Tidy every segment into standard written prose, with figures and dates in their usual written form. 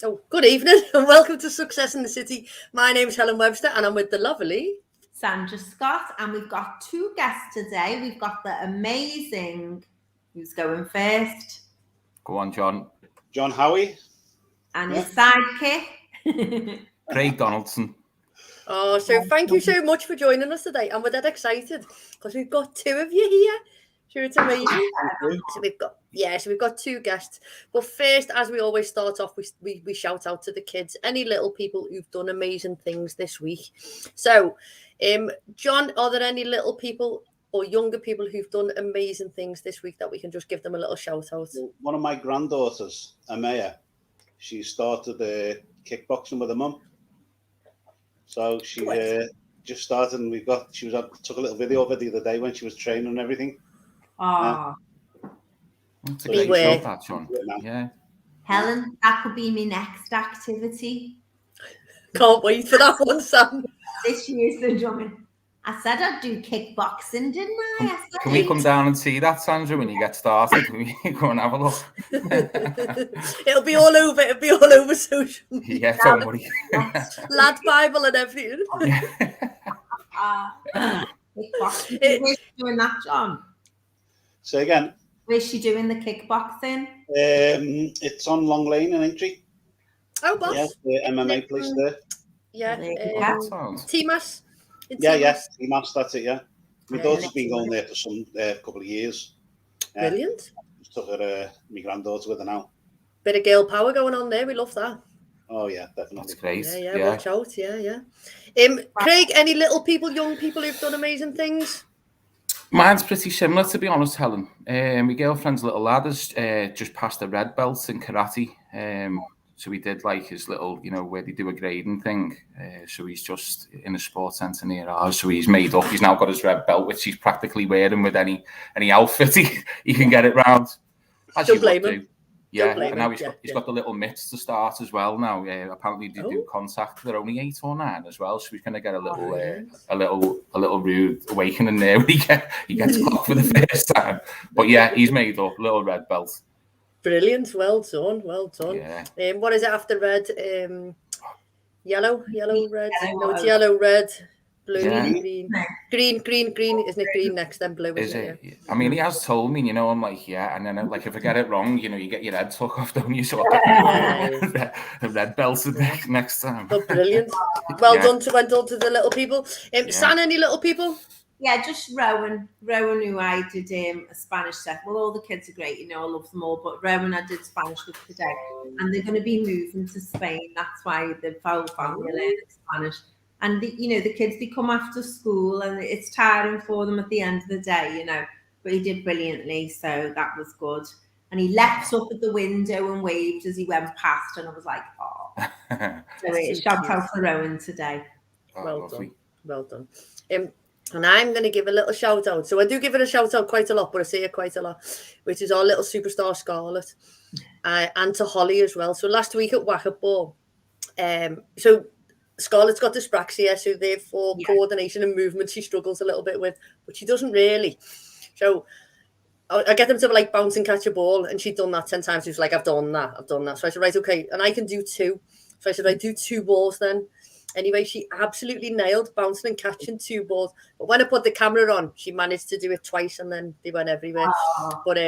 Oh, good evening and welcome to Success in the City. My name's Helen Webster and I'm with the lovely Sandra Scott, and we've got two guests today. We've got the amazing, who's going first? Go on, John. John Howey. And his sidekick. Craig Donaldson. Oh, so thank you so much for joining us today. And we're that excited because we've got two of you here. Sure, it's amazing. So we've got two guests. But first, as we always start off, we shout out to the kids, any little people who've done amazing things this week. So, John, are there any little people or younger people who've done amazing things this week that we can just give them a little shout out? One of my granddaughters, Amaya, she started kickboxing with her mum. So she just started, and took a little video of her the other day when she was training and everything. Beware. Yeah. Helen, that could be my next activity. Can't wait for that one, Sam. This year's the drumming. I said I'd do kickboxing, didn't I? Can we come down and see that, Sandra, when you get started? Can we go and have a look? It'll be all over. It'll be all over social media. Yeah, don't worry. Lad Bible and everything. Kickboxing. Where's she doing that, John? Say again. Where's she doing the kickboxing? It's on Long Lane in Aintree. Oh, boss. Yeah, the MMA place there. Yeah. T-Mass. T-Mass, that's it, yeah. My daughter's been going there for a couple of years. Brilliant. Just took her, my granddaughter with her now. Bit of girl power going on there. We love that. Oh, yeah, definitely. That's great. Yeah, watch out. Yeah. Craig, any little people, young people who've done amazing things? Mine's pretty similar, to be honest, Helen. My girlfriend's little lad has just passed a red belt in karate. So we did like his little, where they do a grading thing. So he's just in a sports centre near ours. So he's made up. He's now got his red belt, which he's practically wearing with any outfit he can get it round. Don't blame him. Yeah, and now he's got the little mitts to start as well now. Apparently they do contact. They're only 8 or 9 as well, so he's going to get a little rude awakening there when he gets caught for the first time. But yeah, he's made up, little red belt. Brilliant, well done. Yeah. What is it after red? Yellow, red. No, it's yellow, red, blue, green. Isn't it green next, then blue? Isn't it? Yeah. I mean, he has told me, I'm like, yeah, and then like if I get it wrong, you get your head took off, don't you? So I'll get the red belt next time. Oh, brilliant! Well done to the little people. San, any little people? Yeah, just Rowan, who I did a Spanish set. Well, all the kids are great, I love them all. But Rowan, I did Spanish with today, and they're going to be moving to Spain. That's why the whole family are learning Spanish. And the kids, they come after school, and it's tiring for them at the end of the day, But he did brilliantly, so that was good. And he leapt up at the window and waved as he went past, and I was like, oh. So shout out for Rowan today. Well done. And I'm going to give a little shout out. So I do give it a shout out quite a lot, but I say it quite a lot, which is our little superstar Scarlett, and to Holly as well. So last week at Whack-Up Ball, so Scarlett's got dyspraxia, so therefore coordination and movement she struggles a little bit with, but she doesn't really. So I get them to like bounce and catch a ball, and she'd done that 10 times. She was like, I've done that. So I said, right, okay, and I can do 2. So I said, right, do 2 balls then. Anyway, she absolutely nailed bouncing and catching 2 balls. But when I put the camera on, she managed to do it twice, and then they went everywhere. But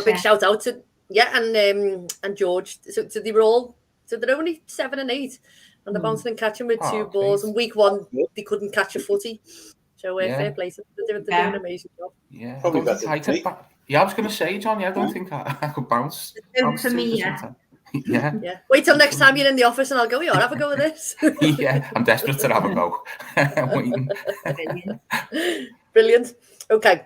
big shout out to and George. So they were all, so they're only 7 and 8, and they're bouncing and catching with 2 balls. And week 1 they couldn't catch a footy. So fair play to them. They're doing an amazing job. Yeah, probably better. I was going to say, John. Yeah, I don't think I could bounce. For me, Yeah. Wait till next time you're in the office and I'll go, have a go with this. Yeah, I'm desperate to have a go. Brilliant. Okay.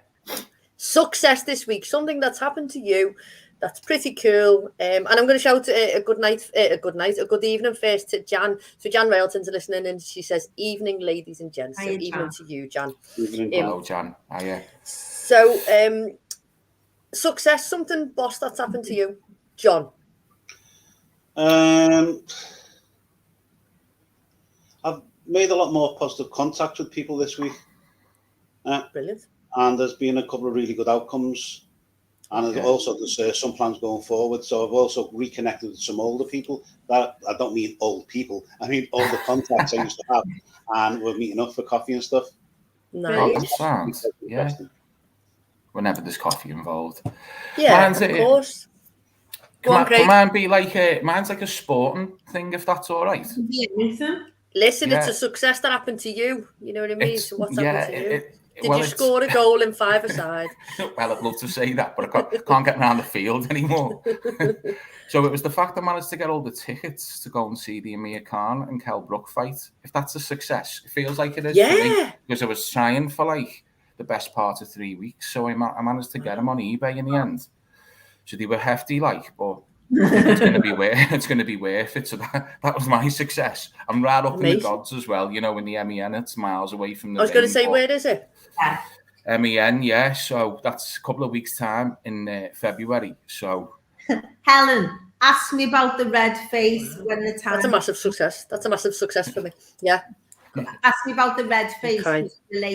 Success this week. Something that's happened to you that's pretty cool. And I'm going to shout a good evening first to Jan. So Jan Railton's listening, and she says, evening, ladies and gents. So evening to you, Jan. Hello, Jan. Hiya. So success, something, boss, that's happened to you. John. I've made a lot more positive contact with people this week. Brilliant. And there's been a couple of really good outcomes. And also there's some plans going forward. So I've also reconnected with some older people. That I don't mean old people. I mean older contacts I used to have. And we're meeting up for coffee and stuff. Oh, Nice. that sounds, yeah. Whenever there's coffee involved. Yeah, of course. Can mine be like mine's like a sporting thing, if that's all right? Listen, it's a success that happened to you. You know what I mean? So what's happened to you? Did you score a goal in five-a-side? Well, I'd love to say that, but I can't get around the field anymore. So it was the fact I managed to get all the tickets to go and see the Amir Khan and Kell Brook fight. If that's a success, it feels like it is for me, because I was trying for like the best part of 3 weeks. So I managed to get them on eBay in the end. So they were hefty, like, but it's going to be worth it. So that was my success. I'm right up in the gods as well. You know, in the MEN, it's miles away from the. I was going to say, where is it? MEN, yeah. So that's a couple of weeks' time in February. So, Helen, ask me about the red face when the time. That's a massive success. That's a massive success for me. Yeah. Ask me about the red face. Okay.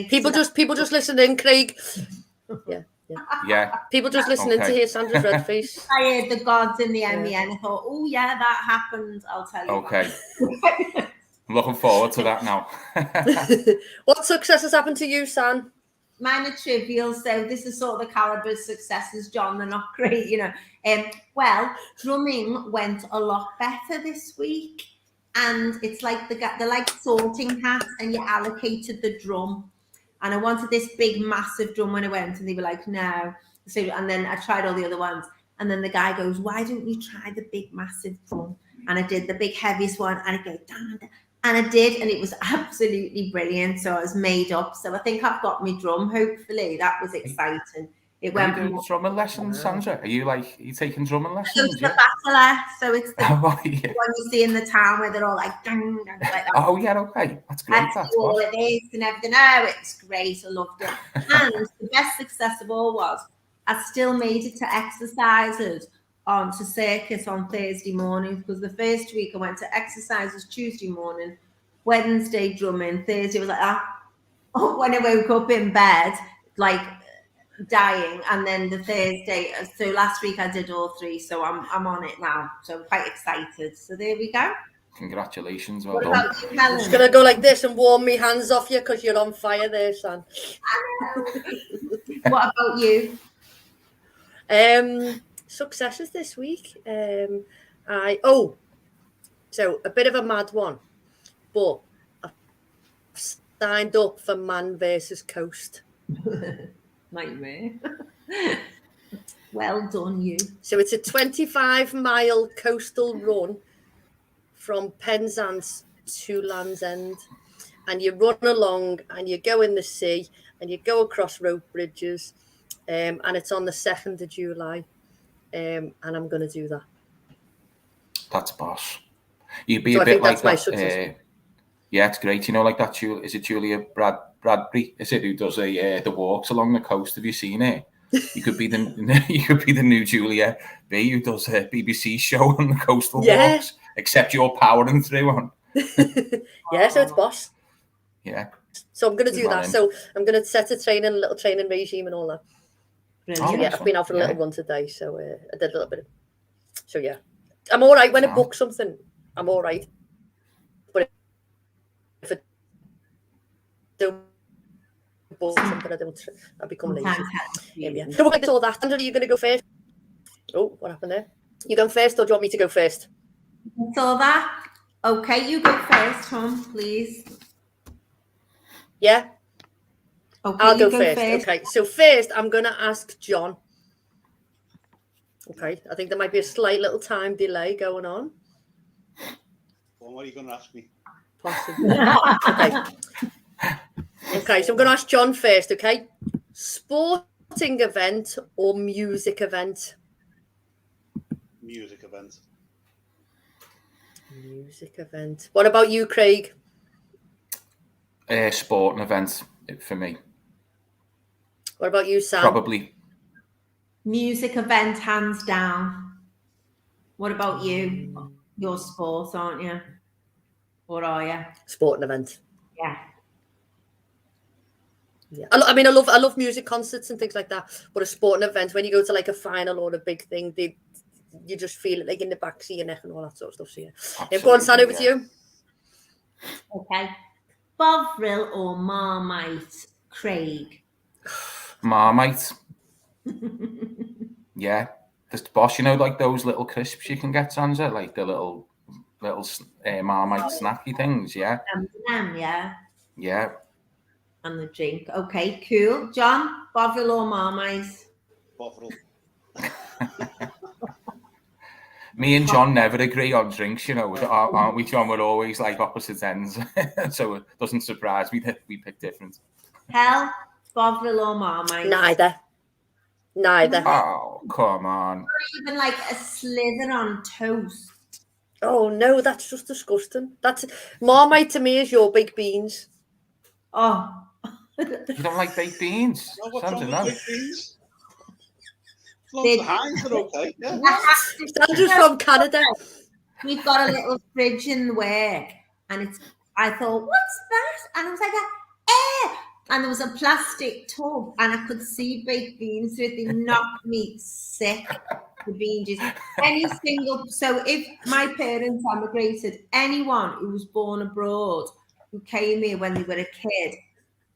People just listen in, Craig. Yeah. People just listening to hear Sandra's red face. I heard the gods in the MEN. I thought, oh yeah, that happened. I'll tell you. Okay. I'm looking forward to that now. What success has happened to you, San? Mine are trivial, so this is sort of the caliber of successes, John. They're not great, you know. Well, drumming went a lot better this week, and it's like they're like sorting hats, and you allocated the drum. And I wanted this big, massive drum when I went, and they were like, no. So, and then I tried all the other ones. And then the guy goes, why don't you try the big, massive drum? And I did the big, heaviest one, and I go, down. And I did, and it was absolutely brilliant. So I was made up. So I think I've got my drum, hopefully. That was exciting. Are you doing drumming lessons, Sandra? Are you taking drumming lessons? It's the battler, so it's the one you see in the town where they're all like, dang, like that. Oh yeah, okay, that's great. That's all it is and everything. Oh, it's great. I loved it. And the best success of all was I still made it to exercises to circuit on Thursday morning, because the first week I went to exercises Tuesday morning, Wednesday drumming, Thursday was like that. Oh, when I woke up in bed, like dying, and then the Thursday. So last week I did all three, so I'm on it now. So I'm quite excited. So there we go. Congratulations, well what done. About you, Helen? I'm just gonna go like this and warm me hands off you because you're on fire there, son. What about you? Successes this week. So a bit of a mad one, but I signed up for Man versus Coast. Nightmare. Well done, you. So it's a 25-mile coastal run from Penzance to Land's End, and you run along and you go in the sea and you go across rope bridges, and it's on the 2nd of July, and I'm going to do that. That's boss. You'd be a bit like that. Yeah, it's great. You know, like that. Is it Julia Bradbury? Is it who does the walks along the coast? Have you seen it? You could be the new Julia B, who does a BBC show on the coastal walks. Except you're powering through on. Yeah, so it's boss. Yeah. So I'm going to do that. So I'm going to set a little training regime and all that. So yeah, I've been out for a little run today, so I did a little bit. So yeah, I'm all right when I book something. I'm all right, but if I don't book something, I become lazy. Yeah. So we'll get all that. Andrew, are you going to go first? Oh, what happened there? You going first, or do you want me to go first? Saw that. Okay, you go first, Tom, please. Yeah. Okay, I'll go first. Okay, so first I'm going to ask John. Okay, I think there might be a slight little time delay going on. Well, what are you going to ask me? Possibly. Okay, so I'm going to ask John first, okay? Sporting event or music event? Music event. Music event. What about you, Craig? Sporting event for me. What about you, Sam? Probably. Music event, hands down. What about you? You're sports, aren't you? Or are you? Sporting event. Yeah. Yeah, I love music concerts and things like that. But a sporting event, when you go to like a final or a big thing, you just feel it like in the back of your neck and all that sort of stuff. So yeah, go on, Sam, over to you. Okay, Bovril or Marmite, Craig? Marmite. Yeah, just boss. You know, like those little crisps you can get, Sansa, like the little Marmite snacky things. Yeah. Yeah. Yeah. And the drink. Okay, cool. John, Bovril or Marmite? Bovril. Me and John never agree on drinks, you know, aren't we, John? We're always like opposite ends, so it doesn't surprise me that we pick different. Hell, Bovril or Marmite? Neither. Oh, come on. Not even like a slither on toast. Oh no, that's just disgusting. That's Marmite to me is your baked beans. Oh. You don't like baked beans? No, what's wrong with baked beans? As long as the Heinz are okay, yeah. Sandra's from Canada. We've got a little fridge in the work, and I thought, what's that? And I was like, and there was a plastic tub, and I could see baked beans, so they knocked me sick. The bean juice. So if my parents emigrated, anyone who was born abroad who came here when they were a kid,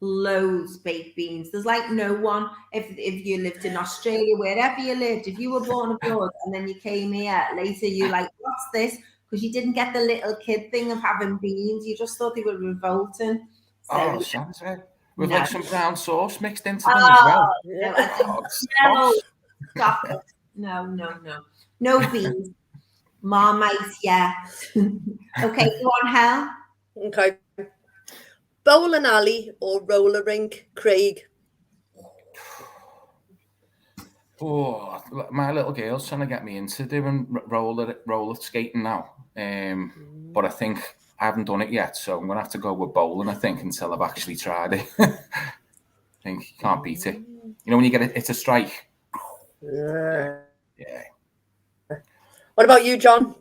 loads baked beans. There's like no one, if you lived in Australia, wherever you lived, if you were born abroad and then you came here later, you're like, what's this? Because you didn't get the little kid thing of having beans. You just thought they were revolting. So, sounds good. With like some brown sauce mixed into them as well. No, stop it. No beans. Marmite, yeah. Okay, go on, Hal. Okay. Bowling alley or roller rink, Craig? Oh, my little girl's trying to get me into doing roller skating now. But I think I haven't done it yet, so I'm going to have to go with bowling, I think, until I've actually tried it. I think you can't beat it. You know, when you get it's a strike. Yeah. What about you, John?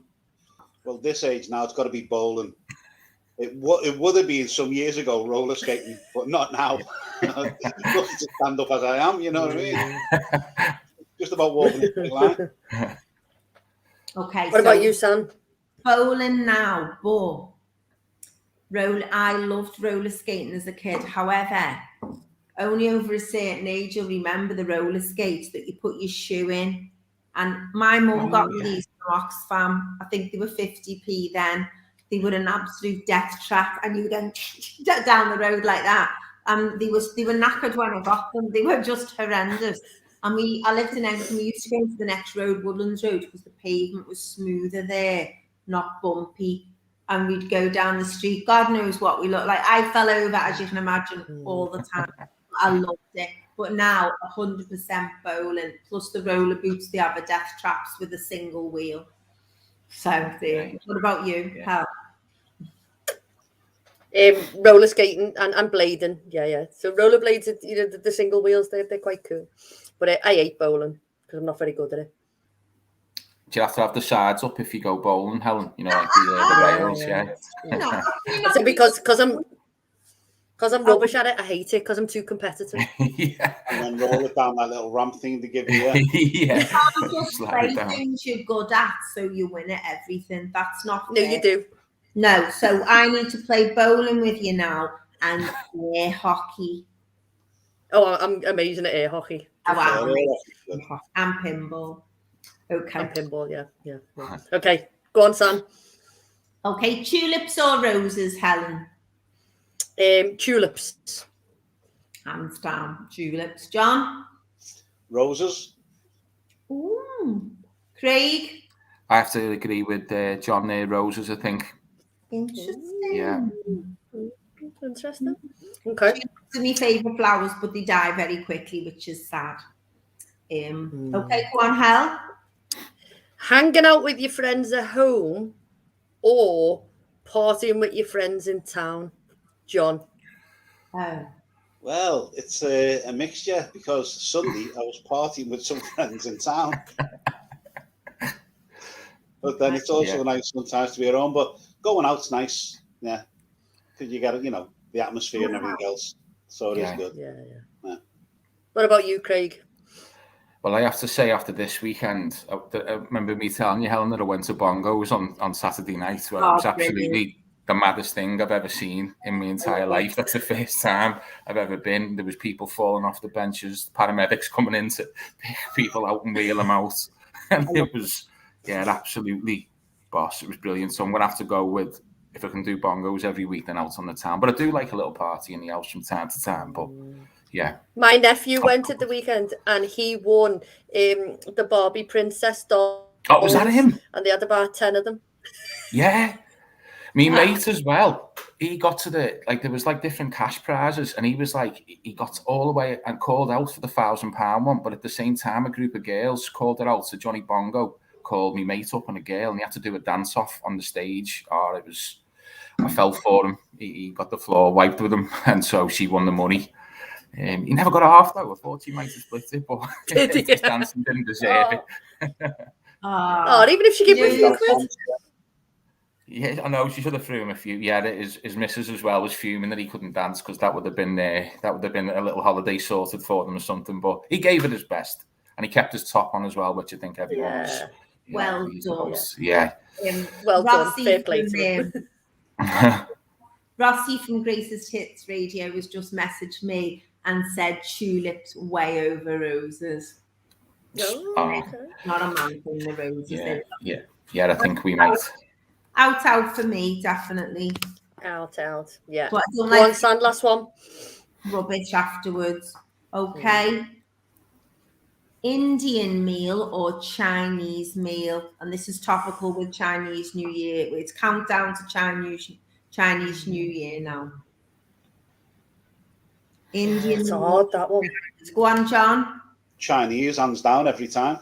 Well, this age now, it's got to be bowling. It would have been some years ago roller skating, but not now. Lucky to stand up as I am, you know what I mean? Just about walking the line. Okay. What about you, Sam? Bowling now, but I loved roller skating as a kid. However, only over a certain age you'll remember the roller skates that you put your shoe in. And my mum got me these from Oxfam. I think they were 50p then. They were an absolute death trap, and you would then down the road like that. They were knackered when I got them. They were just horrendous. And I lived in Edinburgh. We used to go to the next road, Woodlands Road, because the pavement was smoother there, not bumpy. And we'd go down the street. God knows what we looked like. I fell over, as you can imagine, all the time. I loved it. But now, 100% bowling, plus the roller boots, they have a death traps with a single wheel. So, what about you? Yeah. Roller skating and blading. Yeah. So roller blades, the single wheels, they're quite cool. But I hate bowling because I'm not very good at it. Do you have to have the sides up if you go bowling, Helen? You know, like the rails, yeah. So because I'm rubbish at it, I hate it because I'm too competitive. Yeah. And then roll it down that little ramp thing to give you. Yeah. You can't just play things you're good at, so you win at everything. That's not fair. No, you do. No, so I need to play bowling with you now and air hockey. Oh, I'm amazing at air hockey. And pinball. Okay. And pinball, yeah. Okay, go on, Sam. Okay, tulips or roses, Helen? Tulips. Hands down, tulips. John? Roses. Ooh. Craig? I have to agree with John there, roses, I think. Interesting. Yeah. Interesting. Okay. Tulips are my favourite flowers, but they die very quickly, which is sad. Okay, go on, Hel. Hanging out with your friends at home or partying with your friends in town, John? Well, it's a mixture because Sunday I was partying with some friends in town. But then it's also nice sometimes to be around. But going out's nice, yeah, because you get the atmosphere and everything else. So it is Yeah. good. Yeah. What about you, Craig? Well, I have to say, after this weekend, I remember me telling you, Helen, that I went to Bongos on Saturday night. Well, it was absolutely the maddest thing I've ever seen in my entire life. That's the first time I've ever been. There was people falling off the benches, paramedics coming in to pick people out and wheel them out. And it was, absolutely boss. It was brilliant. So I'm going to have to go with, if I can do Bongos every week, then out on the town. But I do like a little party in the house from time to time. But yeah. My nephew went at the weekend and he won the Barbie princess dolls. Oh, was that him? And they had about 10 of them. Yeah. Me mate as well. He got to there was like different cash prizes, and he was like, he got all the way and called out for the £1,000 one, but at the same time, a group of girls called it out. So Johnny Bongo called me mate up and a girl, and he had to do a dance off on the stage. I fell for him. He got the floor wiped with him, and so she won the money. He never got a half though. I thought he might have split it, but his dancing didn't deserve it. Even if she gave him a few quid. Yeah, I know she should have threw him a few. Yeah, his missus as well was fuming that he couldn't dance, because that would have been a little holiday sorted for them or something. But he gave it his best, and he kept his top on as well, which I think everyone was. Well done. Yeah. Well done. Fair play to him. Rossi from Grace's Hits Radio has just messaged me and said tulips way over roses. Oh, okay. Not a man thing, the roses. Yeah. I think we might. Out for me, definitely. Out. Yeah. But I don't One sand, last one. Rubbish afterwards. Okay. Indian meal or Chinese meal? And this is topical with Chinese New Year. It's countdown to Chinese New Year now. Indian. It's hard, that one. Go on, John. Chinese, hands down, every time.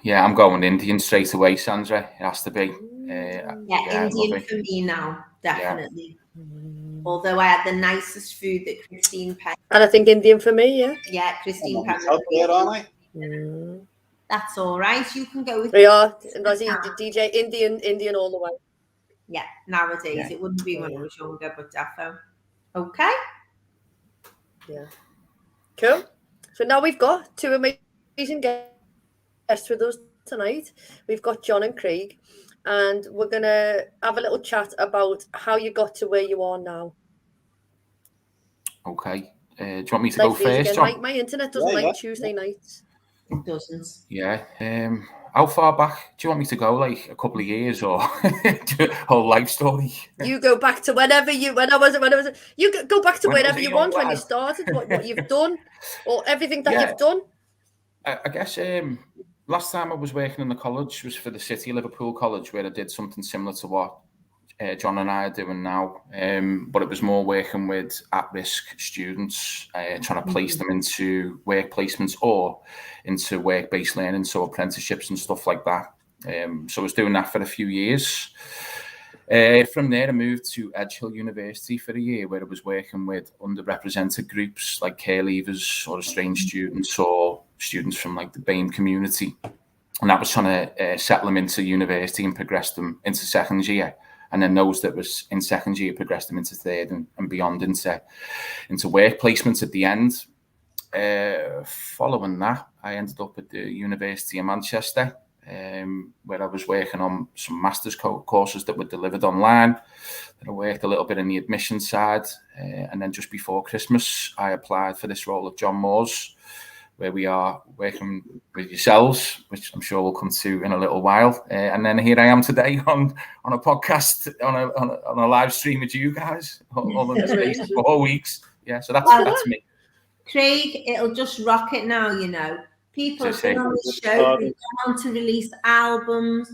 Yeah, I'm going Indian straight away, Sandra. It has to be. Indian for me now, definitely. Yeah. Although I had the nicest food that Christine Penn. And I think Indian for me, yeah. Yeah, Christine Penn. Aren't That's all right. You can go with. We are. DJ Indian all the way. Yeah, nowadays it wouldn't be when I was younger, but defo. Okay. Yeah. Cool. So now we've got two amazing guests with us tonight. We've got John and Craig, and we're gonna have a little chat about how you got to where you are now. Okay. Do you want me to go first, John? My internet doesn't like Tuesday nights. It doesn't. Yeah. How far back do you want me to go? Like a couple of years, or whole life story? You go back to whenever you go back to wherever you want, when you started, what you've done, or everything that you've done. I guess last time I was working in the college was for the City Liverpool College, where I did something similar to what John and I are doing now, but it was more working with at-risk students, trying to place them into work placements or into work-based learning, so apprenticeships and stuff like that. So I was doing that for a few years. From there, I moved to Edge Hill University for a year, where I was working with underrepresented groups like care leavers or estranged students or students from like the BAME community. And that was trying to settle them into university and progress them into second year. And then those that was in second year progressed them into third and beyond into work placements at the end. Following that, I ended up at the University of Manchester, where I was working on some master's courses that were delivered online. Then I worked a little bit in the admission side. And then just before Christmas, I applied for this role at John Moore's, where we are working with yourselves, which I'm sure we'll come to in a little while. And then here I am today on a podcast, on a live stream with you guys, all in the space of 4 weeks. Yeah, so that's me. Craig, it'll just rock it now, you know. People have been on the show, they want to release albums.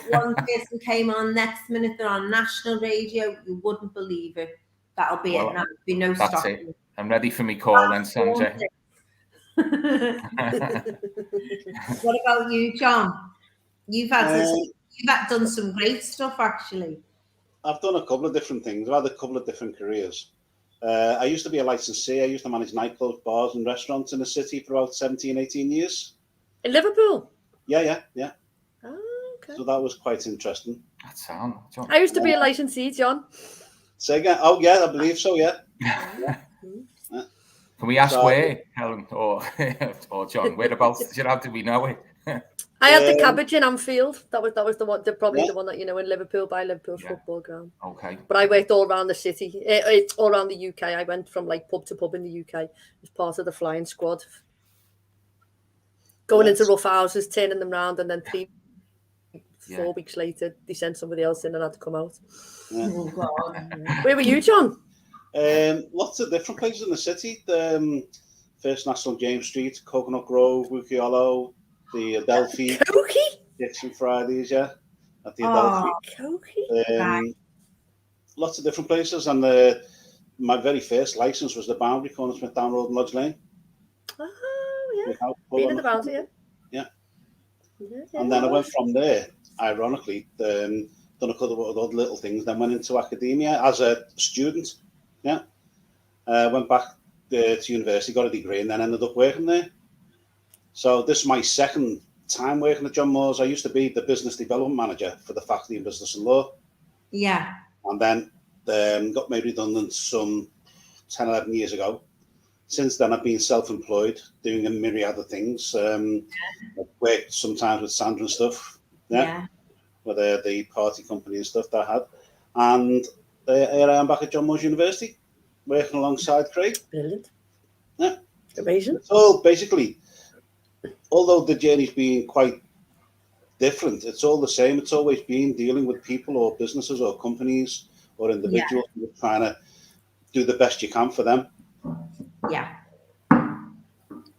One person came on, next minute they're on national radio. You wouldn't believe it. That'll be it now. There'll be no stopping. I'm ready for me call then, Sandra. What about you, John? You've done some great stuff, actually. I've done a couple of different things. I've had a couple of different careers. I used to be a licensee. I used to manage nightclubs, bars and restaurants in the city for about 17, 18 years. In Liverpool? Yeah. Oh, okay. So that was quite interesting. That sound. I used to be a licensee, John. Say again. Oh yeah, I believe so. Yeah. Can we ask So- where, Helen or John? Whereabouts? How do we know it? I had the cabbage in Anfield. That was the one, probably Yeah. the one that in Liverpool by Liverpool Yeah. football ground. Okay. But I worked all around the city, all around the UK. I went from like pub to pub in the UK as part of the flying squad, going into rough houses, turning them round, and then 4 weeks later they sent somebody else in and had to come out. Yeah. Oh, God. Where were you, John? Lots of different places in the city. First National James Street, Coconut Grove, Wookie Hollow, the Adelphi, Cokie? Dixon Fridays, yeah, at the Adelphi. Cokie? Lots of different places, and my very first license was the Boundary, Corner Smith Down Road and Lodge Lane. Oh, yeah. Without Being pulling in the boundary, yeah. Yeah. And then I went from there, ironically, done a couple of other little things, then went into academia as a student. Yeah. Went back to university, got a degree, and then ended up working there. So this is my second time working at John Moore's. I used to be the business development manager for the Faculty of Business and Law. Yeah. And then got made redundant some 10, 11 years ago. Since then, I've been self-employed, doing a myriad of things. I've worked sometimes with Sandra and stuff, with the party company and stuff that I had. And here I am back at John Moore's University, working alongside Craig. Brilliant. Yeah. Amazing. So basically, although the journey's been quite different, it's all the same. It's always been dealing with people or businesses or companies or individuals, trying to do the best you can for them. Yeah.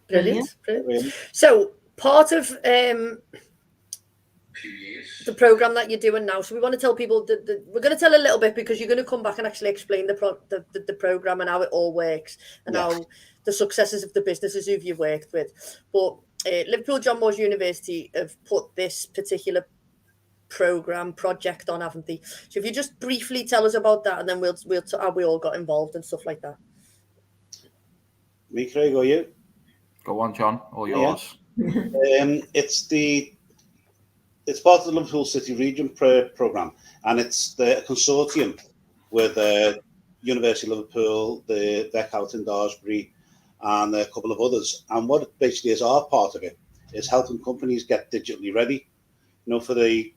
Brilliant. Really. So part of the program that you're doing now, so we want to tell people that we're going to tell a little bit, because you're going to come back and actually explain the program and how it all works and how the successes of the businesses who you've worked with. But Liverpool John Moore's University have put this particular project on, haven't they? So if you just briefly tell us about that, and then we'll how we all got involved and stuff like that. Me, Craig, or you? Go on, John. All yours. It's part of the Liverpool City Region program, and it's the consortium with University of Liverpool, the VEC out in Daresbury, and a couple of others. And what it basically is, our part of it is helping companies get digitally ready, for the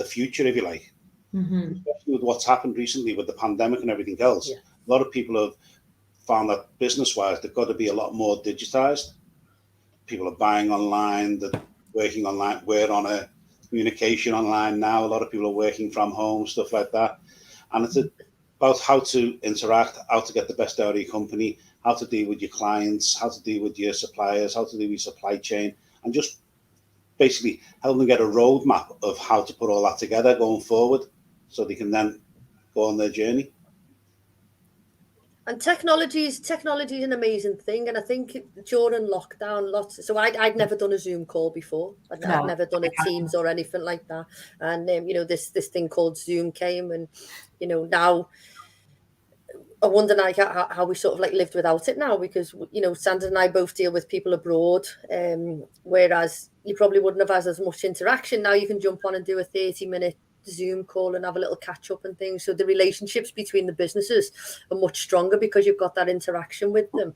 future, if you like. Mm-hmm. Especially with what's happened recently with the pandemic and everything else. Yeah. A lot of people have found that business-wise, they've got to be a lot more digitized. People are buying online, they're working online. We're on a communication online now. A lot of people are working from home, stuff like that. And it's about how to interact, how to get the best out of your company, how to deal with your clients, how to deal with your suppliers, how to deal with your supply chain, and just basically help them get a roadmap of how to put all that together going forward, so they can then go on their journey. And technology is an amazing thing, and I think during lockdown, so I'd never done a Zoom call before. I'd never done a Teams or anything like that. And this thing called Zoom came, and now I wonder like how we sort of like lived without it now, because Sandra and I both deal with people abroad, whereas you probably wouldn't have had as much interaction. Now you can jump on and do a 30-minute Zoom call and have a little catch up and things. So the relationships between the businesses are much stronger because you've got that interaction with them.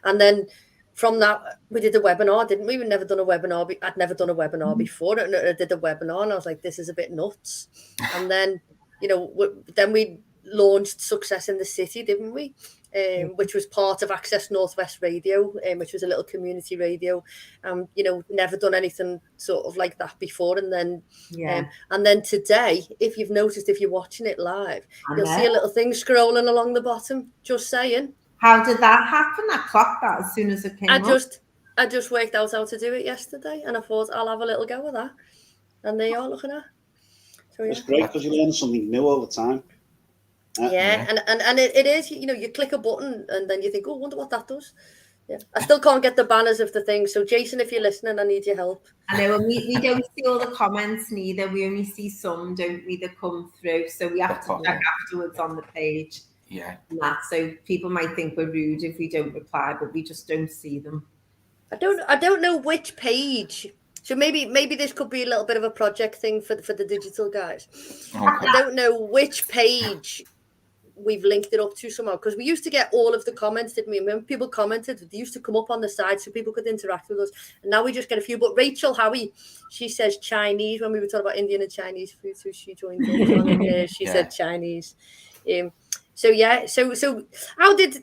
And then from that, we did a webinar, didn't we? We'd never done a webinar. I'd never done a webinar before. And I did a webinar and I was like, this is a bit nuts. And then, then we launched Success in the City, didn't we? Which was part of Access Northwest Radio, which was a little community radio. Never done anything sort of like that before. And then, and then today, if you've noticed, if you're watching it live, you'll see a little thing scrolling along the bottom. Just saying. How did that happen? I clocked that as soon as it came up. I just worked out how to do it yesterday, and I thought I'll have a little go with that. And there you are looking at. So, It's great because you learn something new all the time. Yeah. And it is, you click a button and then you think, oh, I wonder what that does. Yeah, I still can't get the banners of the thing. So, Jason, if you're listening, I need your help. I know, and we don't see all the comments neither. We only see some, don't we, that come through. So we have to check afterwards on the page. Yeah. So people might think we're rude if we don't reply, but we just don't see them. I don't know which page. So maybe this could be a little bit of a project thing for the digital guys. Okay. I don't know which page we've linked it up to somehow, because we used to get all of the comments, didn't we? And when people commented, they used to come up on the side so people could interact with us. And now we just get a few. But Rachel Howey, she says Chinese when we were talking about Indian and Chinese food, so she joined us on and she said Chinese. So how did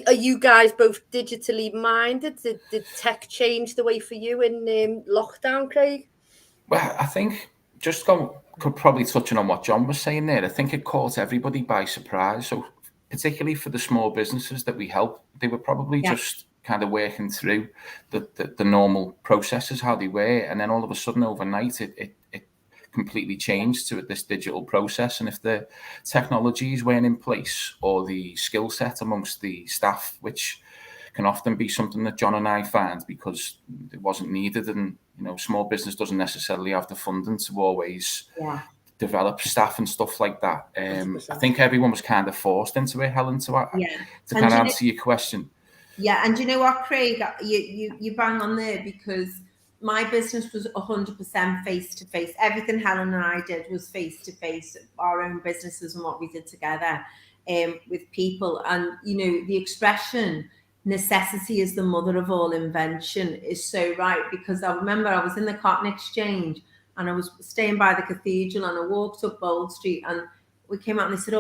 are you guys both digitally minded? Did tech change the way for you in lockdown, Craig? Well, I think probably touching on what John was saying there, I think it caught everybody by surprise. So particularly for the small businesses that we help, they were probably just kind of working through the normal processes, how they were. And then all of a sudden overnight, it completely changed to this digital process. And if the technologies weren't in place or the skill set amongst the staff, which can often be something that John and I find because it wasn't needed, and small business doesn't necessarily have the funding to always develop staff and stuff like that. I think everyone was kind of forced into it, Helen, to kind of answer your question. Yeah, and do you know what, Craig? You bang on there, because my business was 100% face-to-face. Everything Helen and I did was face-to-face, our own businesses and what we did together with people. And, the expression, necessity is the mother of all invention, is so right, because I remember I was in the Cotton Exchange and I was staying by the cathedral, and I walked up Bold Street, and we came out and they said,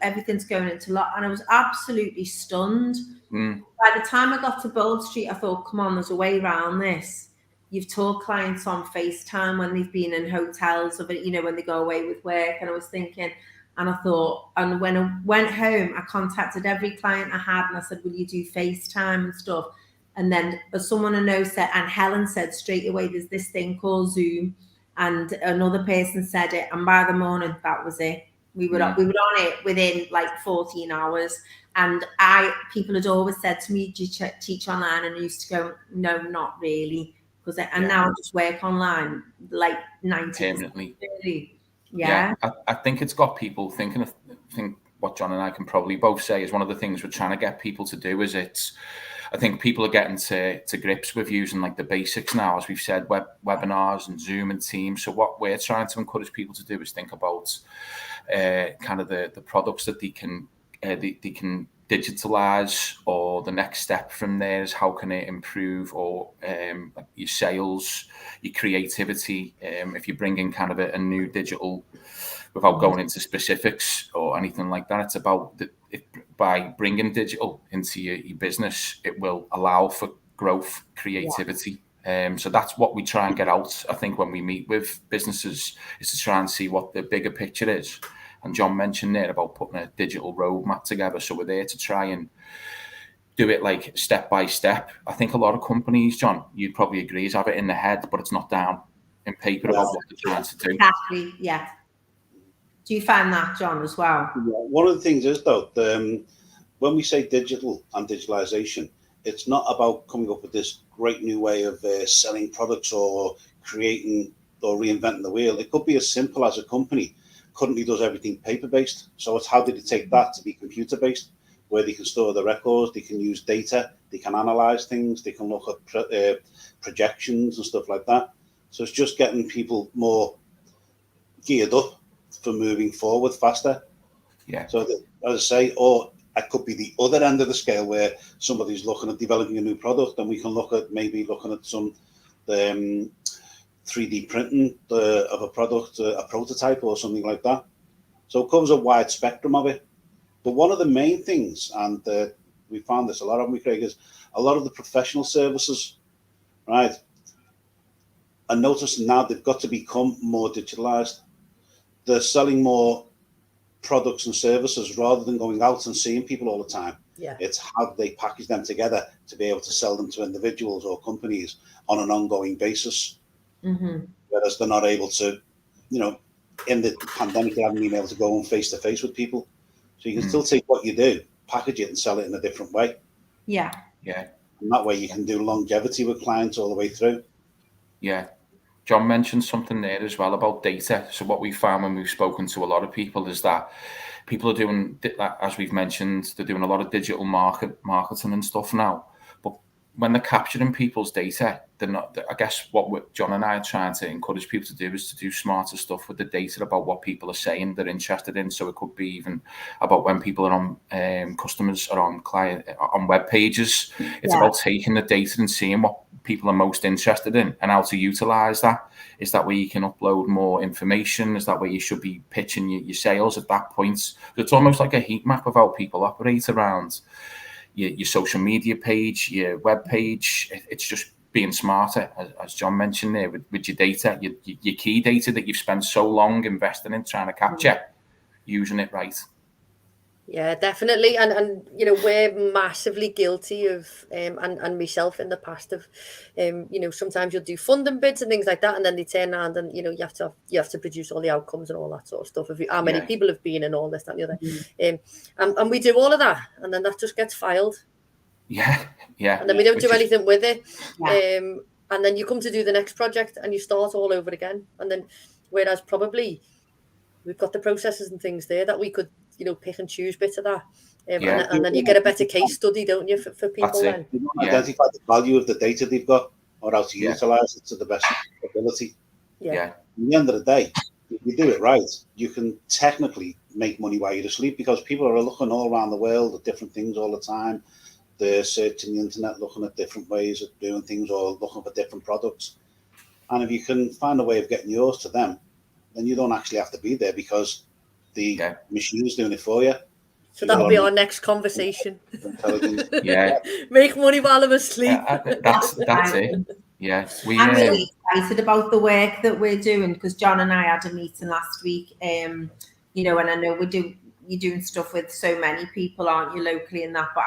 everything's going into lock. And I was absolutely stunned. By the time I got to Bold Street, I thought, come on, there's a way around this. You've told clients on FaceTime when they've been in hotels, when they go away with work. And I was thinking, and I thought, and when I went home, I contacted every client I had and I said, will you do FaceTime and stuff? And then someone I know said, and Helen said straight away, there's this thing called Zoom. And another person said it. And by the morning, that was it. We were on it within like 14 hours. And people had always said to me, do you teach online? And I used to go, no, not really. Now I just work online like 90%. Permanently. Yeah. I think it's got people thinking what John and I can probably both say is one of the things we're trying to get people to do is I think people are getting to grips with using like the basics now, as we've said, webinars and Zoom and Teams. So what we're trying to encourage people to do is think about kind of the products that they can digitalize, or the next step from there is how can it improve, or like your sales, your creativity. If you bring in kind of a new digital, without going into specifics or anything like that, it's about by bringing digital into your business, it will allow for growth, creativity. So that's what we try and get out, I think, when we meet with businesses, is to try and see what the bigger picture is. And John mentioned there about putting a digital roadmap together. So we're there to try and do it like step by step. I think a lot of companies, John, you'd probably agree, is have it in the head, but it's not down in paper about what they're trying to do. Exactly, yeah. Do you find that, John, as well? Yeah. One of the things is, though, when we say digital and digitalization, it's not about coming up with this great new way of selling products or creating or reinventing the wheel. It could be as simple as a company currently does everything paper-based. So it's how did it take that to be computer-based, where they can store the records, they can use data, they can analyze things, they can look at projections and stuff like that. So it's just getting people more geared up for moving forward faster. Yeah. So that, as I say, or it could be the other end of the scale where somebody's looking at developing a new product, and we can look at some 3D printing of a product, a prototype or something like that. So it covers a wide spectrum of it. But one of the main things, and we found this a lot, haven't we, Craig, is a lot of the professional services, right? I noticed now they've got to become more digitalized. They're selling more products and services rather than going out and seeing people all the time. Yeah. It's how they package them together to be able to sell them to individuals or companies on an ongoing basis. Mm-hmm. Whereas they're not able to, in the pandemic, they haven't been able to go on face-to-face with people. So you can still take what you do, package it and sell it in a different way. Yeah. Yeah. And that way you can do longevity with clients all the way through. Yeah. John mentioned something there as well about data. So what we found when we've spoken to a lot of people is that people are doing, as we've mentioned, they're doing a lot of digital marketing and stuff now. But when they're capturing people's data, they're not. I guess what John and I are trying to encourage people to do is to do smarter stuff with the data about what people are saying they're interested in. So it could be even about when people are on customers are on web pages. It's about taking the data and seeing what people are most interested in and how to utilize that. Is that where you can upload more information? Is that where you should be pitching your sales at that point? So it's almost like a heat map of how people operate around your social media page, your web page. It's just being smarter, as John mentioned there, with your data, your key data that you've spent so long investing in trying to capture, using it right. Yeah, definitely. And you know, we're massively guilty of, and myself in the past of, you know, sometimes you'll do funding bids and things like that, and then they turn around and, you know, you have to produce all the outcomes and all that sort of stuff. How many people have been in all this, that, and the other. And we do all of that, and then that just gets filed. Yeah. And then we don't do anything with it. And then you come to do the next project and you start all over again. And then, whereas probably we've got the processes and things there that we could, you know, pick and choose bits of that. And then you get a better case study, don't you, for people then? You don't identify the value of the data they've got or how to utilise it to the best ability. Yeah. At the end of the day, if you do it right, you can technically make money while you're asleep, because people are looking all around the world at different things all the time. They're searching the internet, looking at different ways of doing things or looking for different products. And if you can find a way of getting yours to them, then you don't actually have to be there, because the machine's doing it for you. So that'll be our next conversation. Yeah. Make money while I'm asleep. That's it. Yeah. I'm really excited about the work that we're doing, because John and I had a meeting last week. You know, and I know you're doing stuff with so many people, aren't you, locally and that. But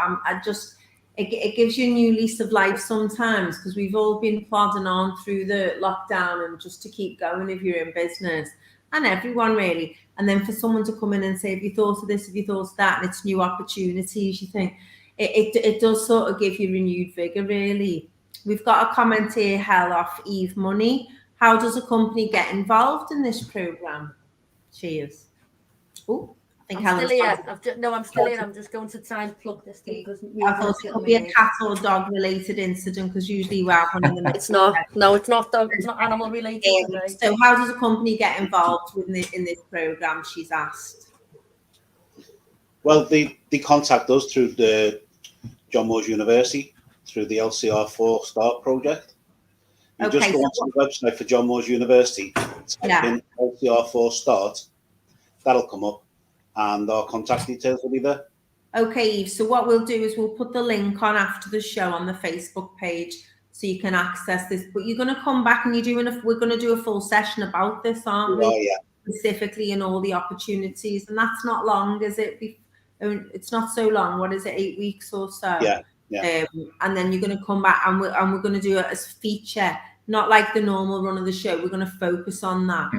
it gives you a new lease of life sometimes, because we've all been plodding on through the lockdown and just to keep going if you're in business, and everyone really. And then for someone to come in and say, have you thought of this, have you thought of that, and it's new opportunities, you think it does sort of give you renewed vigor, really. We've got a comment here, Hell, off Eve Money. How does a company get involved in this program? Cheers. Oh, I think I'm still here. I'm still here. I'm just going to try and plug this thing, because I thought it could be a cat or dog related incident, because usually we have one in the next. It's not. No, it's not dog. It's not animal related. So how does a company get involved in this program? She's asked. Well, they contact us through the John Moores University, through the LCR4 Start project. You just go onto the website for John Moores University, type in LCR4 Start, that'll come up, and our contact details will be there. Okay, Eve, so what we'll do is we'll put the link on after the show on the Facebook page, so you can access this. But you're going to come back and we're going to do a full session about this, aren't we? Oh, yeah. Specifically in all the opportunities. And that's not long, is it? It's not so long. What is it, 8 weeks or so? Yeah. And then you're going to come back and we're going to do it as a feature, not like the normal run of the show. We're going to focus on that.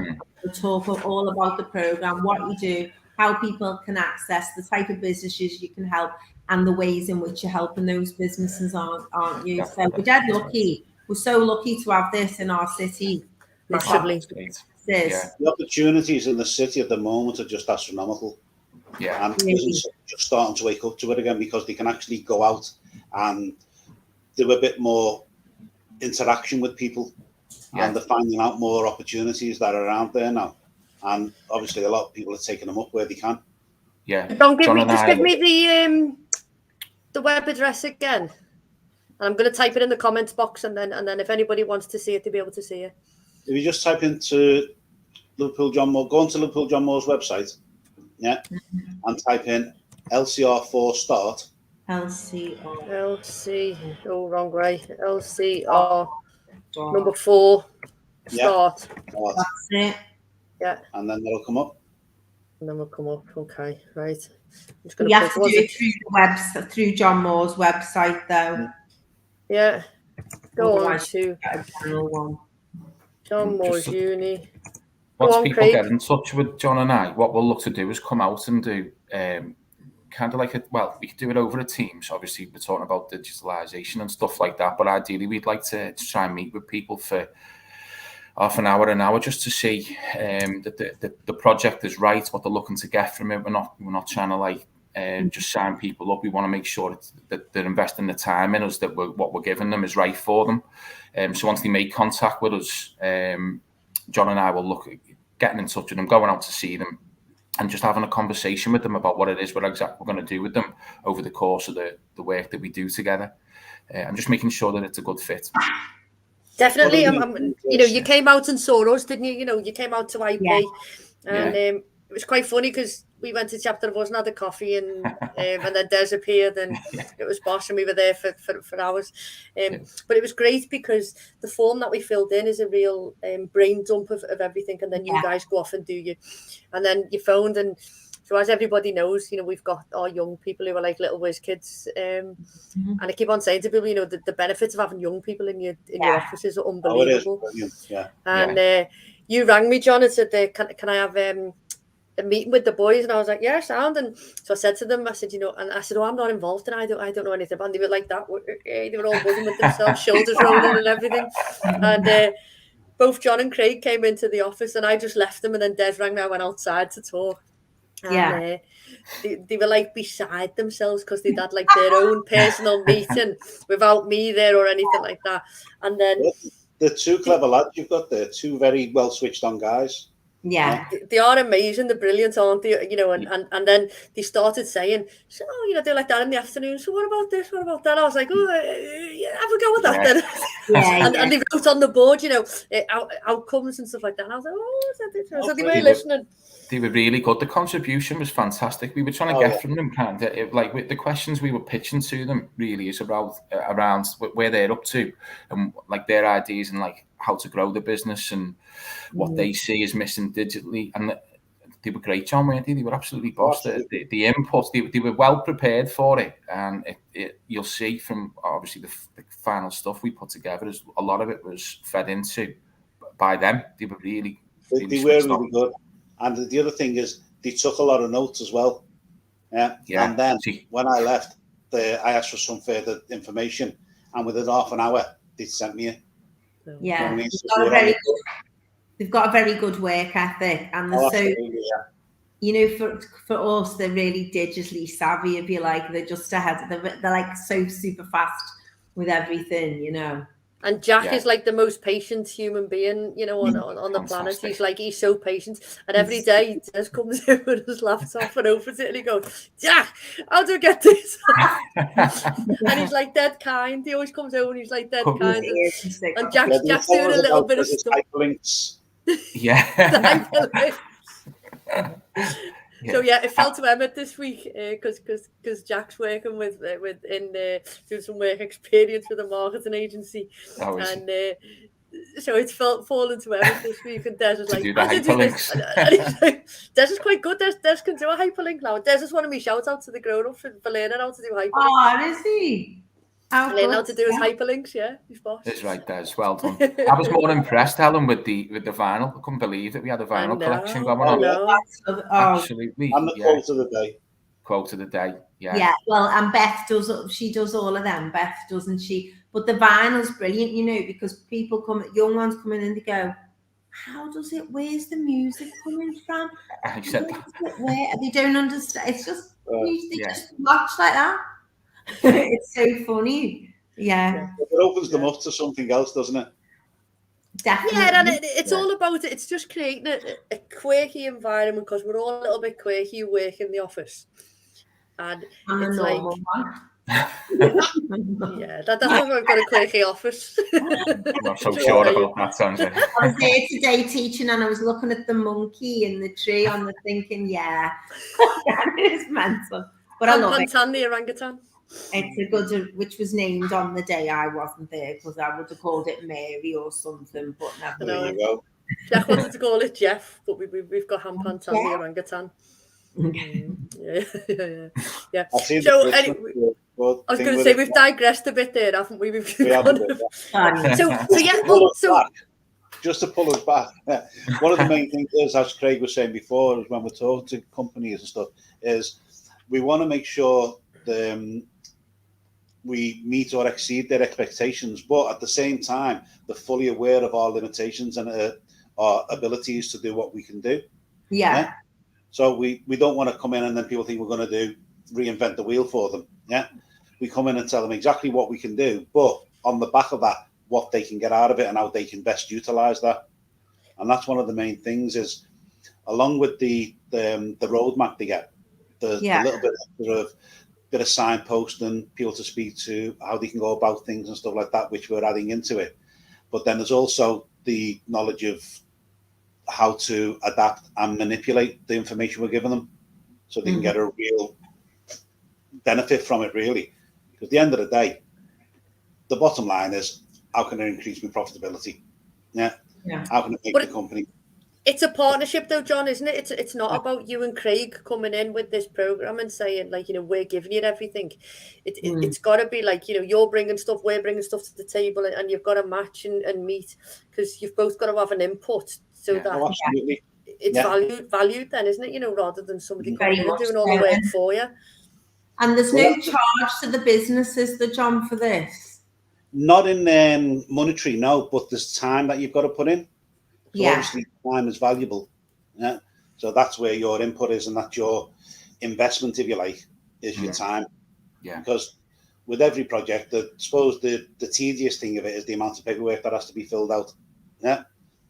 We'll talk all about the program, what you do, how people can access, the type of businesses you can help, and the ways in which you're helping those businesses, aren't you? So we're dead lucky. We're so lucky to have this in our city. Massively. The opportunities in the city at the moment are just astronomical. Yeah. And businesses are just starting to wake up to it again, because they can actually go out and do a bit more interaction with people, and they're finding out more opportunities that are out there now. And obviously, a lot of people are taking them up where they can. Yeah. Give me the web address again. And I'm going to type it in the comments box, and then if anybody wants to see it, they'll be able to see it. If you just type into Liverpool John Moore, go onto Liverpool John Moore's website, and type in LCR4 Start. Wrong way. LCR number 4 Start. That's it. Yeah. And then that'll come up. And then we'll come up. Okay, right. You have to do it through the website, through John Moore's website, though. Yeah. Go on to general one. John Moore's Uni. Once people get in touch with John and I, what we'll look to do is come out and do kind of like we could do it over a Teams. Obviously, we're talking about digitalization and stuff like that, but ideally, we'd like to try and meet with people for half an hour, just to see that the project is right, what they're looking to get from it. We're not trying to just sign people up. We want to make sure that they're investing the time in us, that what we're giving them is right for them. So once they make contact with us, John and I will look at getting in touch with them, going out to see them, and just having a conversation with them about what it is we're going to do with them over the course of the work that we do together, and just making sure that it's a good fit. Definitely. You came out and saw us, didn't you? You came out to IP, and it was quite funny because we went to Chapter of Us and had a coffee, and then Des appeared, and it was Bosch, and we were there for hours. But it was great because the form that we filled in is a real brain dump of everything, and then you guys go off and do you, and then you phoned, and so as everybody knows, we've got our young people who are like little whiz kids, and I keep on saying to people, the benefits of having young people in your offices are unbelievable. And you rang me, John, and said, "Can I have a meeting with the boys?" And I was like, "Yeah, sound." And so I said to them, I said, and I said, "Oh, I'm not involved, and I don't know anything." And they were like that. They were all buzzing with themselves, shoulders rolling and everything. And both John and Craig came into the office, and I just left them. And then Des rang me. I went outside to talk. And they were like beside themselves because they'd had like their own personal meeting without me there or anything like that. And then the two clever lads you've got there, two very well switched on guys. Yeah, they are amazing. They're brilliant, aren't they? And then they started saying, "So, they're like that in the afternoon. So what about this? What about that?" I was like, "Oh, have a go with that then." And they wrote on the board, outcomes and stuff like that. And I was like, "Oh, so they were listening." They were really good. The contribution was fantastic. We were trying to get from them kind of like with the questions we were pitching to them. Really, is around where they're up to and like their ideas and like how to grow the business and what they see is missing digitally. And they were great, John, weren't they? They were absolutely boss. The input, they were well prepared for it, and you'll see from obviously the final stuff we put together. Is a lot of it was fed into by them. They were really really good. And the other thing is they took a lot of notes as well. And then when I left, I asked for some further information, and within half an hour, they sent me it. Yeah, they've got a very good work ethic, and they're for us, they're really digitally savvy. If you like, they're just ahead. They're like so super fast with everything, And Jack is like the most patient human being, on the planet. He's so patient. And every day he just comes in with his laptop and opens it and he goes, "Jack, how do I get this?" And he's like dead kind. He always comes over and he's like dead kind. And Jack's doing a little bit of stuff. So it fell to Emmett this week because Jack's working with doing some work experience with a marketing agency, and so it's fallen to Emmett this week. And Des was like, "How do you do this?" And he's like, "Des is quite good. Des can do a hyperlink now." Des is one of me shout out to the grown-ups for learning how to do hyperlinks. Oh, is he? Learn how to do his hyperlinks, he's boss. That's right, Des. Well done. I was more impressed, Helen, with the vinyl. I couldn't believe that we had a vinyl collection going on. Absolutely. And the quote of the day. Quote of the day, Yeah, well, and Beth does all of them. Beth, doesn't she? But the vinyl's brilliant, because young ones come in and they go, where's the music coming from? They don't understand. It's just, they just watch like that. It's so funny. Yeah. It opens them up to something else, doesn't it? Definitely. Yeah, and it's all about it. It's just creating a quirky environment because we're all a little bit quirky who work in the office. And it's like, that's why we've got a quirky office. I'm not so sure about that, Sandra. I was there today teaching and I was looking at the monkey in the tree and the thinking, it's mental. But I love it. The orangutan. It's a good, which was named on the day I wasn't there because I would have called it Mary or something, but never. There you go. Jack wanted to call it Jeff, but we've got Hampan Tan the orangutan. Yeah. So anyway, I was going to say we've digressed a bit there, haven't we? Just to pull us back. One of the main things is, as Craig was saying before, is when we're talking to companies and stuff, is we want to make sure we meet or exceed their expectations, but at the same time, they're fully aware of our limitations and our abilities to do what we can do. Yeah. So we don't want to come in and then people think we're going to do reinvent the wheel for them. Yeah, we come in and tell them exactly what we can do, but on the back of that, what they can get out of it and how they can best utilize that. And that's one of the main things is, along with the roadmap they get, the little bit of signposting, people to speak to, how they can go about things and stuff like that, which we're adding into it. But then there's also the knowledge of how to adapt and manipulate the information we're giving them so they can get a real benefit from it, really. Because at the end of the day, the bottom line is, how can I increase my profitability? Yeah. How can I make the company? It's a partnership though, John, isn't it? It's not about you and Craig coming in with this program and saying, like, we're giving you everything. It's got to be like, you're bringing stuff, we're bringing stuff to the table, and you've got to match and meet, because you've both got to have an input so that it's valued then, isn't it? Rather than somebody coming in and doing all the work for you. And there's no charge to the businesses, John, for this? Not in monetary, no, but there's time that you've got to put in. So obviously time is valuable. Yeah. So that's where your input is, and that's your investment, if you like, is your time. Yeah. Because with every project, I suppose the tedious thing of it is the amount of paperwork that has to be filled out. Yeah.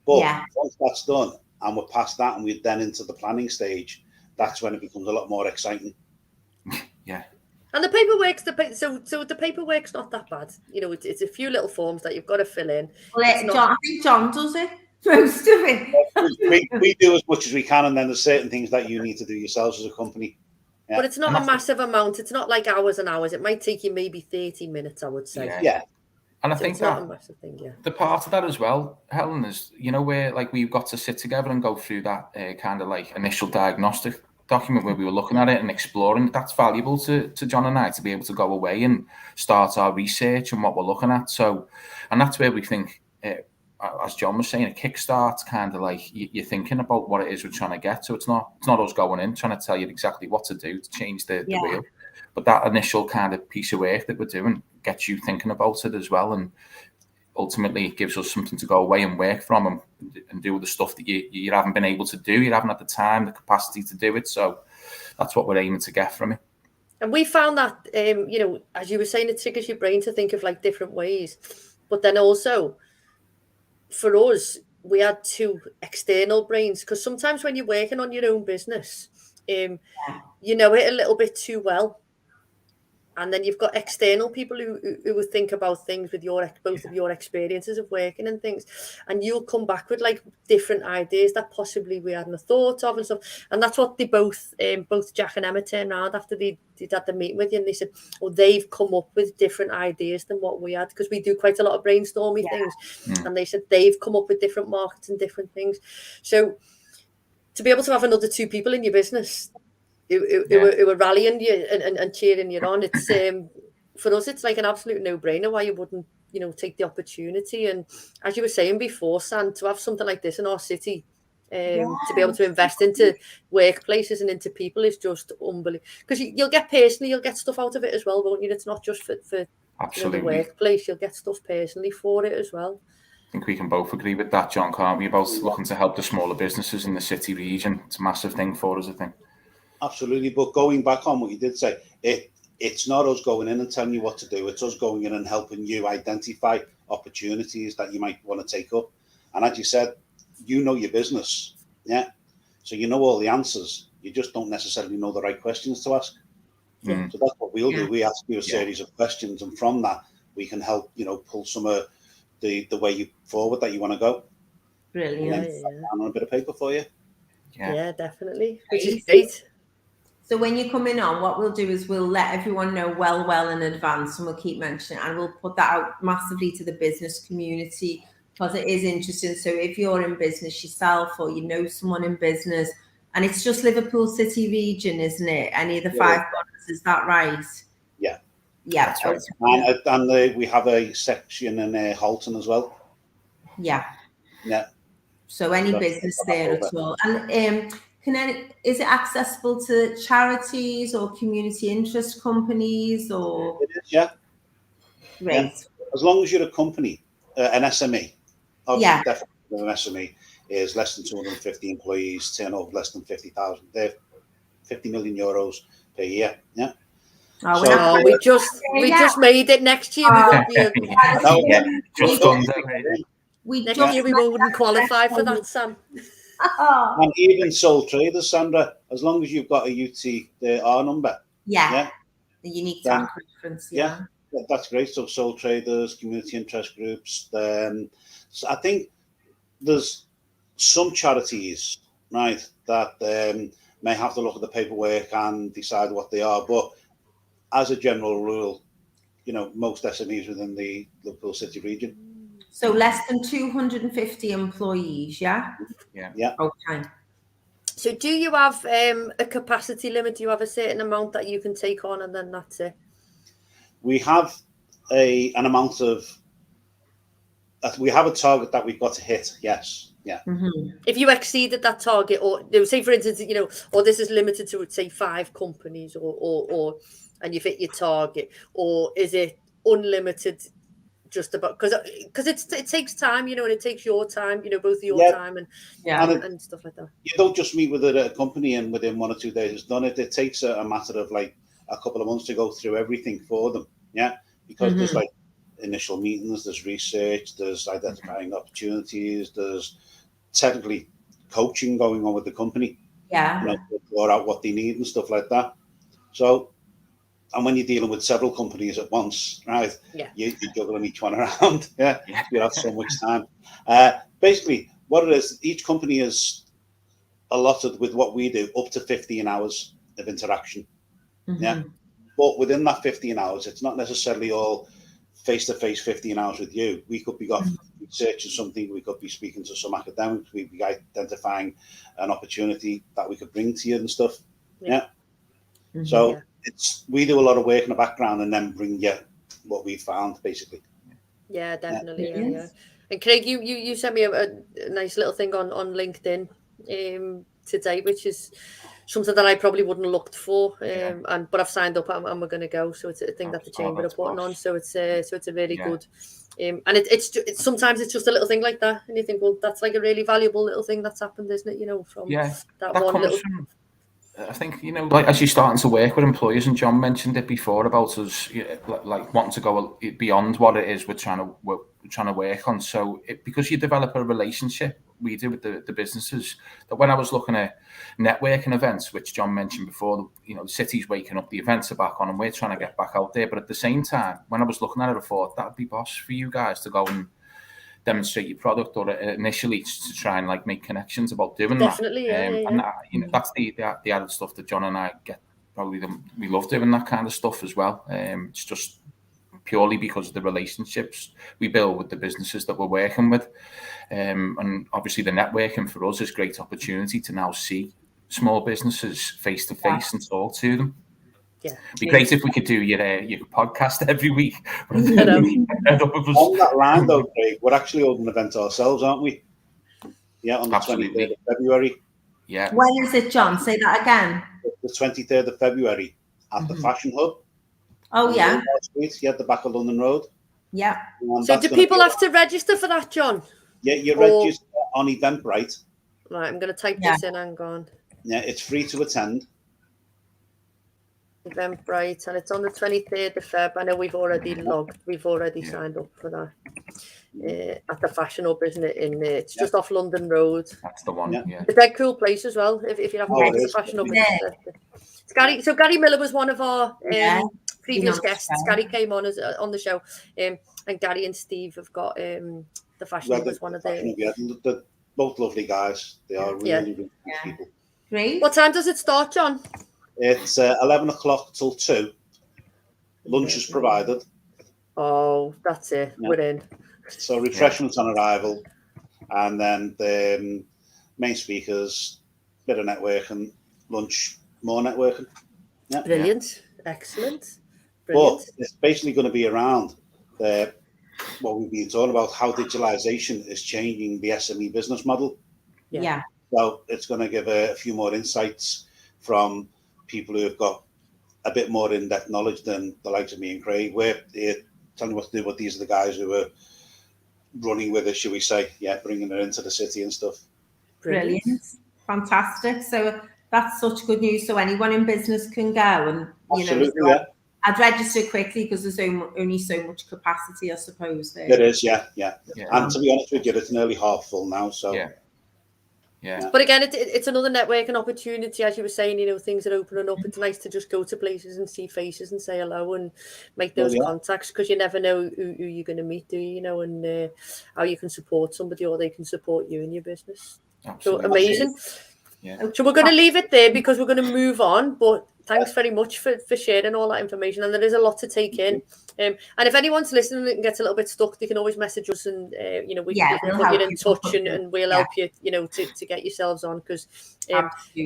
But once that's done and we're past that and we're then into the planning stage, that's when it becomes a lot more exciting. Yeah. And the paperwork's so the paperwork's not that bad. It's a few little forms that you've got to fill in. Well, I think John does it. Most of it. we do as much as we can, and then there's certain things that you need to do yourselves as a company. Yeah. But it's not a massive amount. It's not like hours and hours. It might take you maybe 30 minutes, I would say. Yeah. And I think it's not a massive thing, the part of that as well, Helen, is, where like we've got to sit together and go through that kind of like initial diagnostic document where we were looking at it and exploring. That's valuable to John and I to be able to go away and start our research and what we're looking at. So, and that's where we think, as John was saying, a kickstart kind of like you're thinking about what it is we're trying to get. So it's not us going in trying to tell you exactly what to do to change the wheel, but that initial kind of piece of work that we're doing gets you thinking about it as well, and ultimately it gives us something to go away and work from and do the stuff that you haven't been able to do. You haven't had the time, the capacity to do it. So that's what we're aiming to get from it. And we found that, as you were saying, it triggers your brain to think of like different ways, but then also, for us, we had two external brains, because sometimes when you're working on your own business, you know it a little bit too well. And then you've got external people who would think about things with both of your experiences of working and things. And you'll come back with like different ideas that possibly we hadn't thought of and stuff. And that's what they both Jack and Emma turned around after they'd had the meeting with you, and they said, they've come up with different ideas than what we had, because we do quite a lot of brainstorming things. And they said they've come up with different markets and different things. So to be able to have another two people in your business who were rallying you and cheering you on, it's for us, it's like an absolute no-brainer why you wouldn't, take the opportunity. And as you were saying before, Sam, to have something like this in our city, to be able to invest into workplaces and into people is just unbelievable. Because you'll get stuff out of it as well, won't you? It's not just for the workplace. You'll get stuff personally for it as well. I think we can both agree with that, John, can't we? About looking to help the smaller businesses in the city region. It's a massive thing for us, I think. Absolutely, but going back on what you did say, it's not us going in and telling you what to do. It's us going in and helping you identify opportunities that you might want to take up. And as you said, you know your business, so you know all the answers. You just don't necessarily know the right questions to ask. So that's what we'll do. We ask you a series of questions, and from that we can help pull some of the way forward that you want to go. Brilliant. And on a bit of paper for you. Yeah, definitely. Which is great. So when you come in on, what we'll do is we'll let everyone know well in advance, and we'll keep mentioning it, and we'll put that out massively to the business community, because it is interesting. So if you're in business yourself, or you know someone in business, and it's just Liverpool City region, isn't it? Any of the 5 boroughs, is that right? Yeah. That's right. And we have a section in Halton as well. Yeah. So any business there at all. And is it accessible to charities or community interest companies, or? It is, yeah. Great. Yeah. As long as you're a company, an SME, obviously definitely an SME is less than 250 employees, turnover less than 50 million euros, per year. Yeah. Oh, So- we're not Oh, we just made it. Next year we won't be. No, Yeah, just under. We Next just year we wouldn't qualify for that, Sam. Oh, And even sole traders, Sandra, as long as you've got a UTR number, yeah. The unique Then- tank reference. Yeah. that's great. So sole traders, community interest groups. So I think there's some charities, right, that may have to look at the paperwork and decide what they are. But as a general rule, most SMEs within the Liverpool City region. So less than 250 employees. Yeah. Yeah. Okay. So do you have a capacity limit? Do you have a certain amount that you can take on, and then that's it? We have an amount of. We have a target that we've got to hit. Yes. Yeah. Mm-hmm. If you exceeded that target, or say for instance, or this is limited to say 5 companies, or and you've hit your target, or is it unlimited? Just about because it takes time, and it takes your time, both your Yeah. time and stuff like that. You don't just meet with a company and within 1 or 2 days it's done. It takes a matter of like a couple of months to go through everything for them. Yeah, because there's like initial meetings, there's research, there's identifying opportunities, there's technically coaching going on with the company. Yeah. To draw out what they need and stuff like that. So, and when you're dealing with several companies at once, right? Yeah. You're juggling each one around. Yeah. You have so much time. Basically, what it is, each company is allotted with what we do up to 15 hours of interaction. Mm-hmm. Yeah. But within that 15 hours, it's not necessarily all face-to-face 15 hours with you. We could be researching something, we could be speaking to some academics, we'd be identifying an opportunity that we could bring to you and stuff. Yeah. Mm-hmm. So we do a lot of work in the background and then bring you what we found, basically. Yeah, definitely. Yeah. And Craig, you sent me a nice little thing on LinkedIn today, which is something that I probably wouldn't have looked for, but I've signed up and we're going to go. So it's a thing that the chamber are putting on. So it's a really good. And it's sometimes it's just a little thing like that, and you think, well, that's like a really valuable little thing that's happened, isn't it? From that one little. I think, like as you're starting to work with employers, and John mentioned it before about us, like wanting to go beyond what it is we're trying to work on. So because you develop a relationship, we do with the businesses, that when I was looking at networking events, which John mentioned before, the city's waking up, the events are back on, and we're trying to get back out there. But at the same time, when I was looking at it, I thought that would be boss for you guys to go and demonstrate your product, or initially to try and like make connections about doing Definitely, that. And that's the added stuff that John and I get. Probably we love doing that kind of stuff as well. It's just purely because of the relationships we build with the businesses that we're working with, and obviously the networking for us is a great opportunity to now see small businesses face to face and talk to them. Yeah, it'd be great if we could do your podcast every week. On that line, though, Craig, we're actually holding an event ourselves, aren't we? Yeah, on the 23rd of February. Yeah. When is it, John? Say that again. The 23rd of February at the Fashion Hub. Oh, yeah. Street, at the back of London Road. Yeah. So do people have to register for that, John? Yeah, you register on Eventbrite. Right, I'm going to type this in. Hang on. Yeah, it's free to attend. Eventbrite, and it's on the 23rd of Feb. I know we've already signed up for that at the Fashion Hub, isn't it? It's just off London Road. That's the one. Yeah. It's a dead cool place as well. If you haven't been to the Fashion Hub, it's Gary. So Gary Miller was one of our previous guests. Gary came on on the show, and Gary and Steve have got the Fashion Hub as one of their. They're both lovely guys. They are really nice people. Great. What time does it start, John? It's 11 o'clock till 2. Lunch is provided. Oh, that's it. Yeah. We're in. So refreshments on arrival, and then the main speakers, bit of networking, lunch, more networking. Yeah. Brilliant. Excellent. Brilliant. But it's basically going to be around what we've been talking about, how digitalization is changing the SME business model. Yeah. So it's going to give a few more insights from people who have got a bit more in-depth knowledge than the likes of me and Craig. We're telling you what to do, but these are the guys who are running with it, should we say, bringing it into the city and stuff. Brilliant. Fantastic. So That's such good news. So anyone in business can go, and Absolutely, so yeah. I'd register quickly because there's only so much capacity, I suppose. There is, yeah. And to be honest with you, it's nearly half full now. So yeah. But again, it's another networking opportunity, as you were saying. Things are opening up. It's nice to just go to places and see faces and say hello and make those contacts, because you never know who you're going to meet, do you? And how you can support somebody, or they can support you in your business. Absolutely. So amazing. Yeah. So we're going to leave it there because we're going to move on. But thanks very much for sharing all that information. And there is a lot to take in. And if anyone's listening and gets a little bit stuck, they can always message us, and we can put you in touch, and we'll help you, to get yourselves on. Because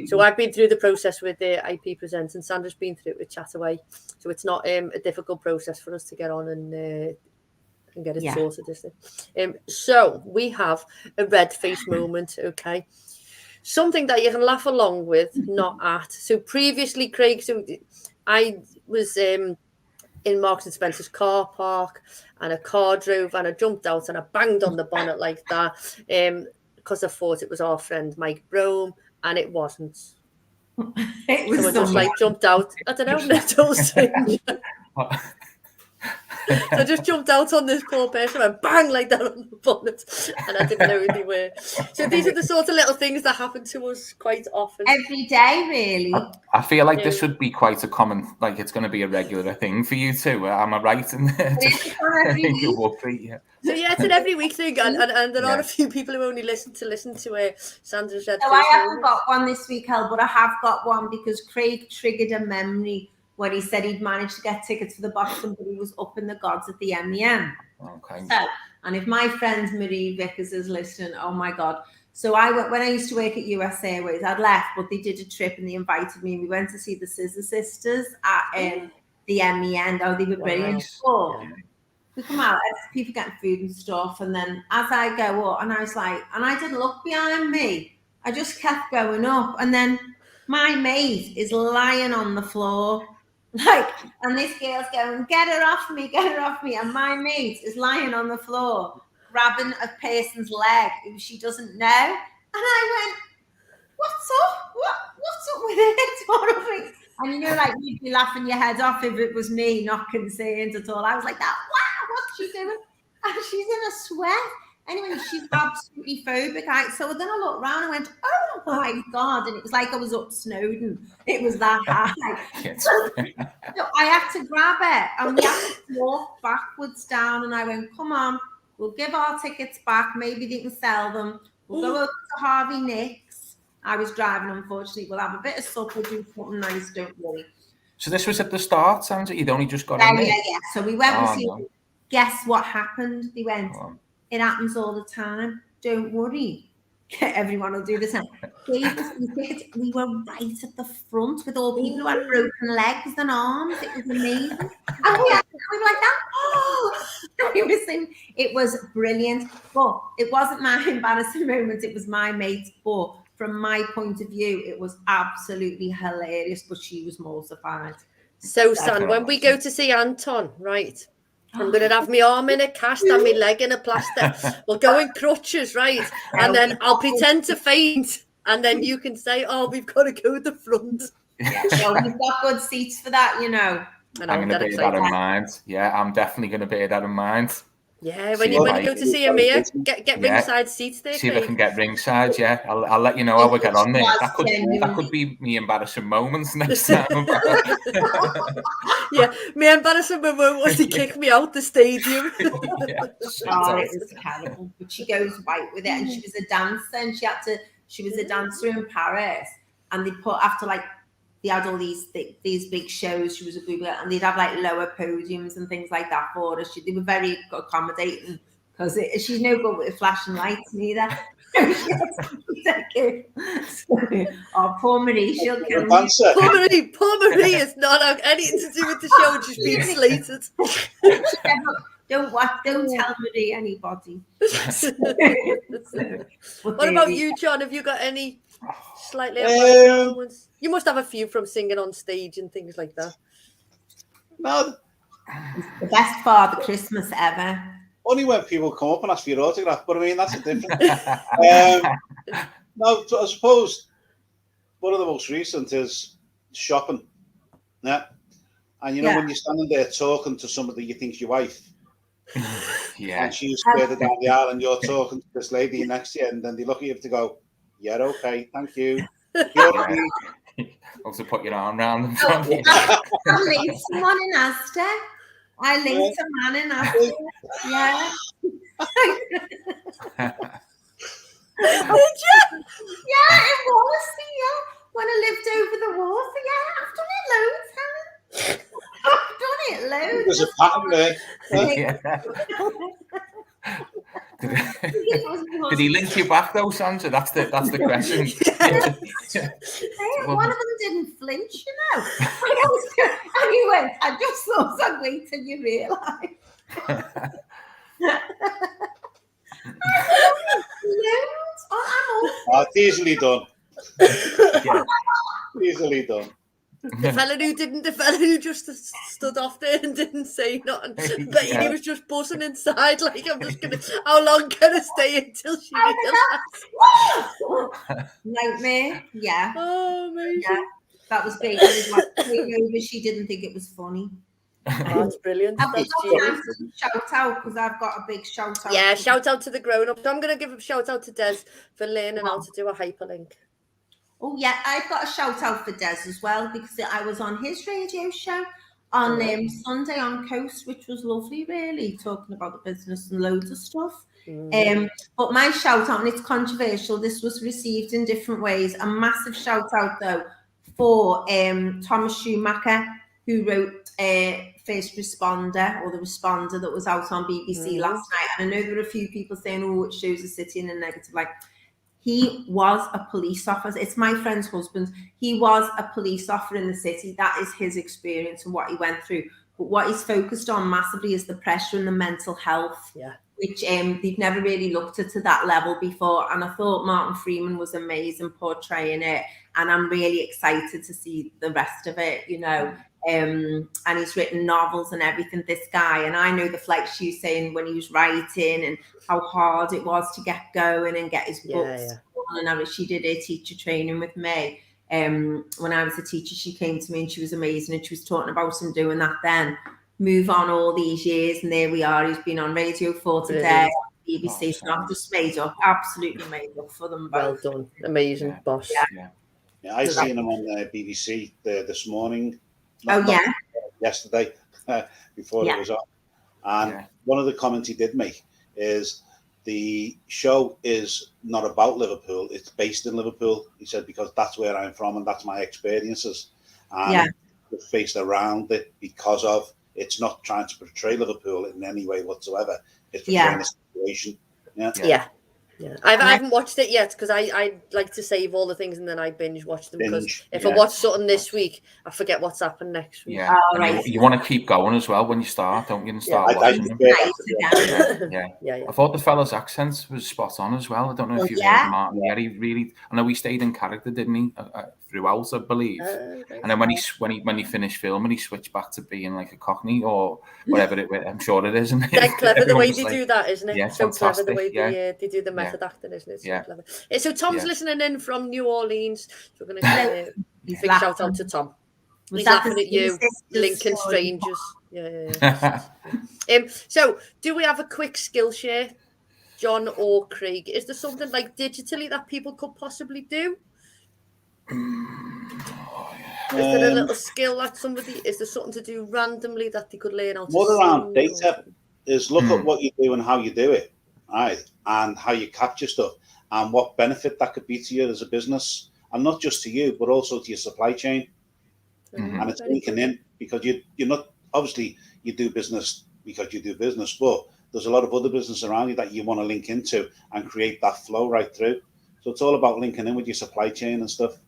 so I've been through the process with the IP Presents, and Sandra's been through it with Chataway. So it's not a difficult process for us to get on and get it sorted, is it? So we have a red face moment, okay? Something that you can laugh along with, not at. So previously, Craig, so I was in Marks and Spencer's car park, and a car drove, and I jumped out and I banged on the bonnet like that, because I thought it was our friend Mike Brome, and it wasn't. It was so I just jumped out. I don't know, Nettlesing. So I just jumped out on this poor person and bang like that on the bonnet, and I didn't know who they were. So these are the sort of little things that happen to us quite often. Every day, really. I feel like this should be quite a common, like it's going to be a regular thing for you too. Am I right in there? So it's an every week thing, and there are a few people who only listen to Sandra's red face. So I haven't got one this week, Hel, but I have got one because Craig triggered a memory when he said he'd managed to get tickets for the boxing, but he was up in the gods at the MEN. Okay. So, and if my friend Marie Vickers is listening, oh my God. So I went, when I used to work at US Airways, I'd left, but they did a trip and they invited me, and we went to see the Scissor Sisters at the MEN. Oh, they were brilliant. We come out, people getting food and stuff, and then as I go up, and I was like, and I didn't look behind me, I just kept going up, and then my mate is lying on the floor. And this girl's going, get her off me, and my mate is lying on the floor, grabbing a person's leg who she doesn't know. And I went, what's up? What's up with it? Sort of thing. And you'd be laughing your head off if it was me, not concerned at all. I was like that, wow, what's she doing? And she's in a sweat. Anyway, she's absolutely phobic. So then I looked around and went, oh my God. And it was like I was up Snowdon. It was that high. So I had to grab it, and we had to walk backwards down. And I went, come on, we'll give our tickets back. Maybe they can sell them. We'll go over to Harvey Nicks. I was driving, unfortunately. We'll have a bit of supper, do something nice, don't worry. So this was at the start, Sandra? You'd only just got in there? Yeah. So we went and see. Guess what happened? They went, it happens all the time. Don't worry. Everyone will do the same. Gave us the tickets. We were right at the front with all people who had broken legs and arms. It was amazing. And we were like that. Oh, it was brilliant. But it wasn't my embarrassing moment. It was my mate's. But from my point of view, it was absolutely hilarious. But she was mortified. So, San, when we go to see Anton, right? I'm going to have my arm in a cast and my leg in a plaster. We'll go in crutches, right? And then I'll pretend to faint. And then you can say, oh, we've got to go to the front. So we've got good seats for that, I'm going to bear that in mind. Yeah, I'm definitely going to bear that in mind. Yeah, when you go to see Amir, get ringside seats there. See if I can get ringside. Yeah, I'll let you know how we get on there. That could be me embarrassing moments next time. Yeah, my embarrassing moment was to kick me out the stadium. It was terrible. But she goes white with it, and she was a dancer, and she was a dancer in Paris, and they put they had all these big shows. She was a big, and they'd have lower podiums and things like that for her. They were very accommodating because she's no good with flashing lights neither. Oh, poor Marie, she'll kill me. Poor Marie is not having anything to do with the show. She's been slated. Don't tell Marie anybody. What about you, John? Have you got any slightly embarrassing moments? You must have a few from singing on stage and things like that. No. It's the best Father Christmas ever. Only when people come up and ask for your autograph, but I mean, that's a different. No, I suppose one of the most recent is shopping. Yeah. And you know, when you're standing there talking to somebody you think's your wife, Yeah. and she's further down the aisle and you're talking to this lady next to you, and then they look at you to go, yeah, okay, thank you. Also put your arm around them. I linked someone in Asda. I linked a man in Asda. Yeah. Did you? Yeah, it was. Yeah. When I lived over the water. Yeah, I've done it loads, Helen. I've done it loads. There's a pattern there. Did he link you back though, Sandra? That's the question. One of them didn't flinch, you know. And he went, I just thought I'd wait till you realise. It's easily done. Easily done. The fella who just stood off there and didn't say nothing, but he was just buzzing inside like, I'm just gonna, how long can I stay until she realizes? Nightmare, yeah. Oh, amazing. Yeah, that was big. She didn't think it was funny. That's brilliant. Have we got time to shout out? Because I've got a big shout out. Yeah, shout out to the grown-ups. I'm going to give a shout out to Des for learning how to do a hyperlink. Oh, yeah, I've got a shout out for Des as well, because I was on his radio show on Sunday on Coast, which was lovely, really, talking about the business and loads of stuff. But my shout out, and it's controversial, this was received in different ways. A massive shout out, though, for Thomas Schumacher, who wrote First Responder, or The Responder, that was out on BBC last night. And I know there were a few people saying, oh, it shows the city in a negative light. He was a police officer. It's my friend's husband. He was a police officer in the city. That is his experience and what he went through. But what he's focused on massively is the pressure and the mental health, which they've never really looked at that level before. And I thought Martin Freeman was amazing portraying it. And I'm really excited to see the rest of it, you know. And he's written novels and everything, this guy. And I know the flight she was saying when he was writing and how hard it was to get going and get his books. And she did her teacher training with me. When I was a teacher, she came to me and she was amazing. And she was talking about him doing that then. Move on all these years. And there we are. He's been on Radio 4 today. BBC. So I'm just absolutely made up for them both. Well done. Amazing, boss. Yeah, I seen him on BBC this morning. Yesterday, before it was on. And one of the comments he did make is the show is not about Liverpool, it's based in Liverpool. He said, because that's where I'm from and that's my experiences. And it's based around it because of, it's not trying to portray Liverpool in any way whatsoever. It's portraying the situation. I haven't watched it yet because I like to save all the things and then I binge watch them, because if I watch something this week, I forget what's happened next week. Yeah, you want to keep going as well when you start, don't you? And start watching them. I thought the fella's accent was spot on as well. I don't know if you've heard Martin. Yeah, he really. I know he stayed in character, didn't he? Throughout, I believe. And then when he finished filming, he switched back to being like a Cockney or whatever it. I'm sure it is. Isn't it? That's clever the way they do that, isn't it? Yeah, so fantastic. Clever the way they do the method acting, isn't it? So clever. So Tom's listening in from New Orleans. So we're going to give a big shout out to Tom. He's laughing at you, linking strangers. So do we have a quick skill share, John or Craig? Is there something like digitally that people could possibly do? Is there a little skill that is there something to do randomly that they could learn how to do? What around data is look at what you do and how you do it, right? And how you capture stuff and what benefit that could be to you as a business, and not just to you, but also to your supply chain. And it's linking in, because you're not, obviously you do business because you do business, but there's a lot of other business around you that you want to link into and create that flow right through. So it's all about linking in with your supply chain and stuff.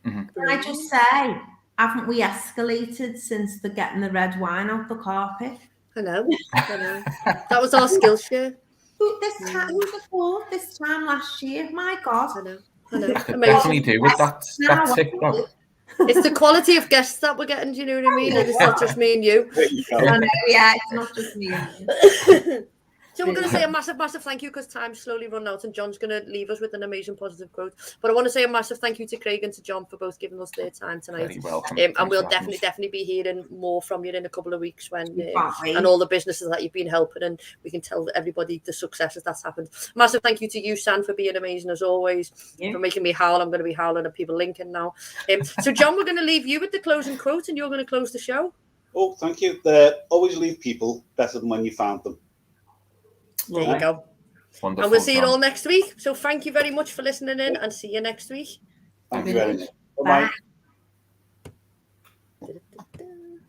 Can I just say, haven't we escalated since getting the red wine out the carpet? I know. That was our skill share. This time last year, my God. I know. I could definitely do with that TikTok. It's the quality of guests that we're getting, do you know what I mean? And it's not just me and you. I know, it's not just me and you. So we're going to say a massive, massive thank you because time's slowly running out and John's going to leave us with an amazing positive quote. But I want to say a massive thank you to Craig and to John for both giving us their time tonight. Very welcome. And we'll definitely be hearing more from you in a couple of weeks when Can't wait. and all the businesses that you've been helping, and we can tell everybody the successes that's happened. Massive thank you to you, San, for being amazing as always, for making me howl. I'm going to be howling at people linking now. So John, we're going to leave you with the closing quote and you're going to close the show. Oh, thank you. Always leave people better than when you found them. There you go. Wonderful, and we'll see you John. all next week. So thank you very much for listening in and see you next week. Thank you very much. Bye. Bye-bye.